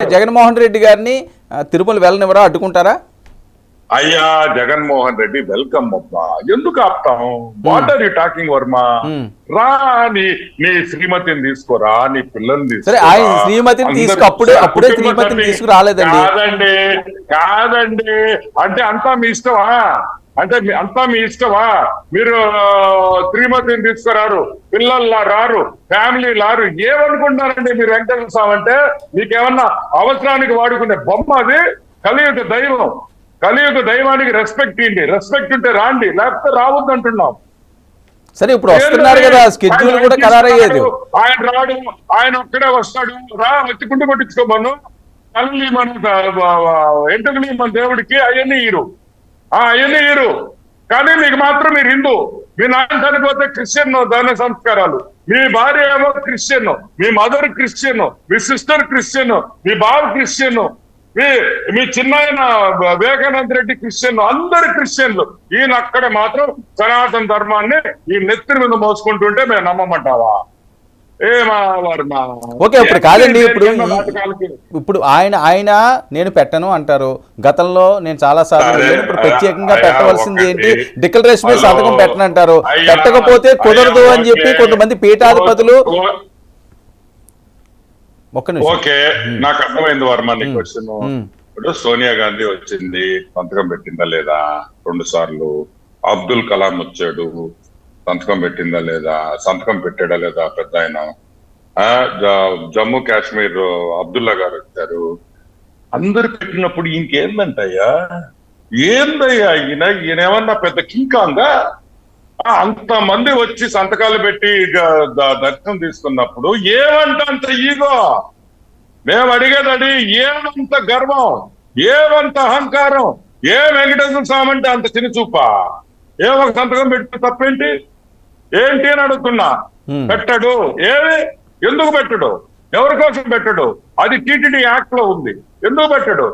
జగన్మోహన్ రెడ్డి గారిని తిరుమల వెళ్ళనివ్వరా, అడ్డుకుంటారా? అయ్యా జగన్మోహన్ రెడ్డి వెల్కమ్ అబ్బా, ఎందుకు ఆపుతాం? What are you talking Varma? రా, నీ శ్రీమతిని తీసుకోరా, నీ పిల్లల్ని సరే, ఆయన శ్రీమతిని తీసుకు అప్పుడే శ్రీమతిని తీసుకురాలేదండి. కాదండి అంటే అంతా మీ ఇష్టమా? అంతా మీ ఇష్టమా? మీరు శ్రీమతిని తీసుకురారు, పిల్లలు రారు, ఫ్యామిలీ రారు, ఏమనుకుంటున్నారండి మీరు? వెంకటేశ్వర స్వామి అంటే మీకేమన్నా అవసరానికి వాడుకునే బొమ్మ? అది కలియుగ దైవం. కలియుగ దైవానికి రెస్పెక్ట్ ఇవ్వండి. రెస్పెక్ట్ ఉంటే రాండి, లేకపోతే రావద్దు అంటున్నాం. సరే, ఇప్పుడు వస్తున్నారు కదా, స్కెడ్యూల్ కూడా ఖరారయ్యేది. ఆయన రాడు, ఆయన ఒక్కడే వస్తాడు. రా, వచ్చి గుండు కొట్టించుకోమను, తల్లి మన ఎంటుకలి మన దేవుడికి అవన్నీ ఇరు. కానీ మీకు మాత్రం మీరు హిందూ. మీ నాన్న చనిపోతే క్రిస్టియన్ దాని సంస్కారాలు, మీ భార్య ఏమో క్రిస్టియన్, మీ మదర్ క్రిస్టియన్, మీ సిస్టర్ క్రిస్టియన్, మీ బావ క్రిస్టియన్, మీ చిన్నాయన వివేకానంద రెడ్డి క్రిస్టియన్, అందరు క్రిస్టియన్లు. ఈయన అక్కడ మాత్రం సనాతన ధర్మాన్ని ఈ నెత్తిని మీద మోసుకుంటుంటే మేము నమ్మమంటావా? ఓకే, ఇప్పుడు కాదండి. ఇప్పుడు ఆయన నేను పెట్టను అంటారు. గతంలో నేను చాలా సార్లు ఇప్పుడు ప్రత్యేకంగా పెట్టవలసింది ఏంటి, డిక్లరేషన్ మీద సంతకం పెట్టనంటారు. పెట్టకపోతే కుదరదు అని చెప్పి కొంతమంది పీఠాధిపతులు. ఓకే, నాకు అర్థమైంది వర్మ నీ క్వశ్చన్. ఇప్పుడు సోనియా గాంధీ వచ్చింది, సంతకం పెట్టిందా లేదా? 2 సార్లు. అబ్దుల్ కలాం వచ్చాడు, సంతకం పెట్టిందా లేదా? సంతకం పెట్టాడా లేదా? పెద్ద ఆయన. జమ్మూ కాశ్మీర్ అబ్దుల్లా గారు వచ్చారు. అందరు పెట్టినప్పుడు ఇంకేందంటయ్యా? ఏందయ్యా ఈయన ఏమన్నా పెద్ద కింకాంగా? అంతమంది వచ్చి సంతకాలు పెట్టి దర్శనం తీసుకున్నప్పుడు ఏమంత ఈగో? మేము అడిగేది ఏమంత గర్వం, ఏమంత అహంకారం, ఏ వెంకటేశ్వర స్వామి అంటే అంత చిన్నచూపా? ఒక సంతకం పెట్టి తప్పేంటి ఏంటి అని అడుగుతున్నా. పెట్టడు. ఎందుకు పెట్టడు? ఎవరి కోసం పెట్టడు? అది టీటీడీ యాక్ట్ లో ఉంది. ఎందుకు పెట్టడు?